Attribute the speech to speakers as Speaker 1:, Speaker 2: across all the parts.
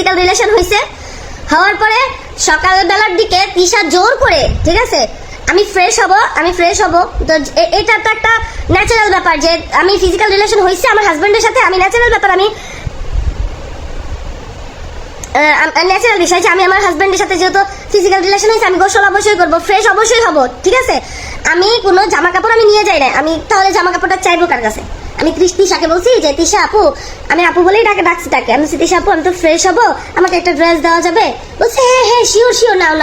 Speaker 1: Physical relation হয়েছে। হওয়ার পরে সকালবেলার দিকে তিশা জোর করে, ঠিক আছে, আমি ফ্রেশ হব। তো এটা তো একটা ন্যাচারাল ব্যাপার যে আমি ফিজিক্যাল রিলেশন হয়েছে আমার হাজবেন্ডের সাথে, আমি ন্যাচারাল ব্যাপার, আমি ন্যাচারাল বিষয় যে আমি আমার হাজবেন্ডের সাথে যেহেতু ফিজিক্যাল রিলেশন হয়েছে আমি গোসল অবশ্যই করবো, ফ্রেশ অবশ্যই হব, ঠিক আছে। আমি কোনো জামা কাপড় আমি নিয়ে যাই না, আমি তাহলে জামা কাপড়টা চাইবো কার কাছে? আমি তিশাকে বলছি যে তিশা আপু, আমি আপু বলেই ডাকছি তাকে, আমি তিশা আপু আমি তো ফ্রেশ হবো, আমাকে একটা ড্রেস দেওয়া যাবে? বলছে হ্যাঁ শিওর নাও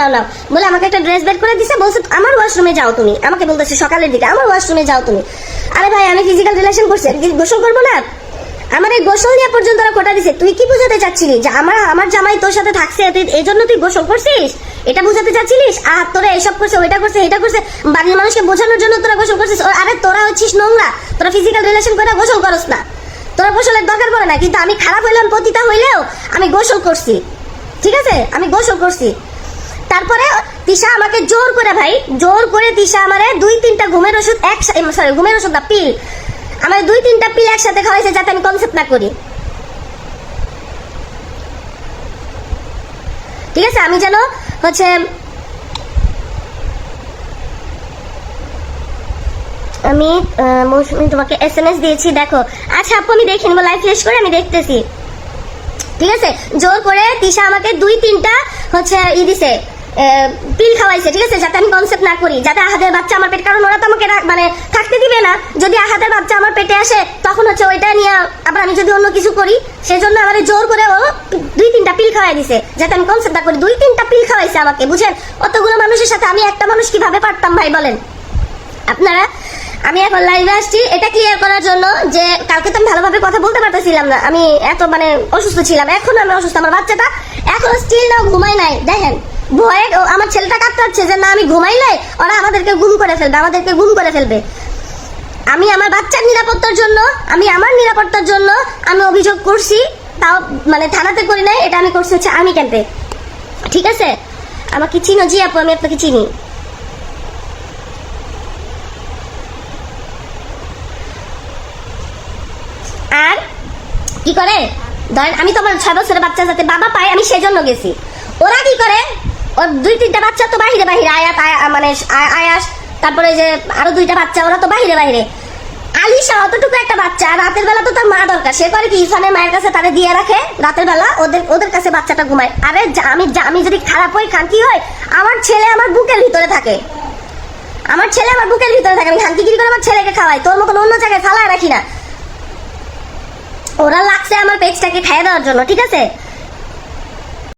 Speaker 1: বলে আমাকে একটা ড্রেস বের করে দিছে, বলছে আমার ওয়াশরুমে যাও তুমি, আমাকে বলতেছে সকালের দিকে আমার ওয়াশরুমে যাও তুমি। আরে ভাই আমি ফিজিক্যাল রিলেশন করছি, গোসল করবো না? আমার এই গোসল নিয়ে পর্যন্ত ওরা কোটা দিছে। তুই কি বুঝাতে চাচ্ছিলি যে আমার জামাই তোর সাথে থাকছে, তুই এই জন্য তুই গোসল করছিস? এটা বুঝাতে চাচ্ছিলিস? আর তোরা এসব করছে, ওইটা করছে, এটা করছে, বাড়ির মানুষকে বোঝানোর জন্য তোরা গোসল করছিস? আরে তোরা হচ্ছিস নোংরা, তোরা ফিজিক্যাল রিলেশন করে গোসল করস না, তোরা গোসলের দরকার পড়ে না। কিন্তু আমি খারাপ হইলাম, পতিতা হইলেও আমি গোসল করছি, ঠিক আছে, আমি গোসল করছি। তারপরে তিশা আমাকে জোর করে তিশা আমারে 2-3টা ঘুমের ওষুধ ঘুমের ওষুধ না, পিল, আমার 2-3টা পিল একসাথে খাওয়াইছে যাতে আমি কনসেপ্ট না করি, ঠিক আছে। আমি যেন হচ্ছে আমি তোমাকে SMS দিয়েছি, দেখো। আচ্ছা আপু আমি দেখে নেবো, লাইভ ফ্রেশ করে আমি দেখতেছি, ঠিক আছে। জোর করে তিশা আমাকে 2-3টা হচ্ছে দিছে, পিল খাওয়াইছে, ঠিক আছে, যাতে আমি কনসেপ্ট না করি, যাতে আহাদের বাচ্চা আমার পেট, কারণ ওরা তো আমাকে মানে থাকতে দিবে না, যদি আহাদের বাচ্চা আমার পেটে আসে তখন হচ্ছে ওইটা নিয়ে আবার আমি যদি অন্য কিছু করি, সেজন্য আমার জোর করে ও 2-3টা পিল খাওয়াই দিছে যাতে আমি কনসেপ্ট না করি। 2-3টা পিল খাওয়াইছে আমাকে, বুঝেন? অতগুলো মানুষের সাথে আমি একটা মানুষ কিভাবে পারতাম ভাই বলেন আপনারা? আমি এখন লাইভে আসছি এটা ক্লিয়ার করার জন্য যে কালকে তো আমি ভালোভাবে কথা বলতে পারতেছিলাম না, আমি এত মানে অসুস্থ ছিলাম, এখন আমি অসুস্থ, আমার বাচ্চাটা এখন স্টিল নাও ঘুমাই নাই, দেখেন ভয়ে আমার ছেলেটা কাঁদতে যে না আমি ঘুমাইলে ওরা আমাদেরকে গুম করে ফেলবে। আমি আমার বাচ্চার নিরাপত্তার জন্য, আমি আমার নিরাপত্তার জন্য আমি অভিযোগ করছি, তাও মানে থানাতে করি নাই, এটা আমি করছি হচ্ছে আর্মি ক্যাম্পে, ঠিক আছে। আমাকে চিনো? জি আপু আমি আপনাকে চিনি। আর কি করে ধরেন আমি তোমার 6 বছরের বাচ্চা যাতে বাবা পায় আমি সেজন্য গেছি, ওরা কি করে ওর 2-3টা বাচ্চা তো বাহিরে মানে আয়াস, তারপরে যে আরো 2টা বাচ্চা ওরা তো বাহিরে। আলিশা অতটুকু একটা বাচ্চা, রাতের বেলা তো তার মা দরকার, সে করে কি ইরফানের মায়ের কাছে তারা দিয়ে রাখে, রাতের বেলা ওদের কাছে বাচ্চাটা ঘুমায়। আরে আমি যদি খারাপ হই খান কি হয়, আমার ছেলে আমার বুকের ভিতরে থাকে, আমি খানকিগিরি করে আমার ছেলেকে খাওয়াই, তোর মতন অন্য জায়গায় ফালায় রাখি না। ওরা লাগছে আমার পেজটাকে খাইয়ে দেওয়ার জন্য, ঠিক আছে।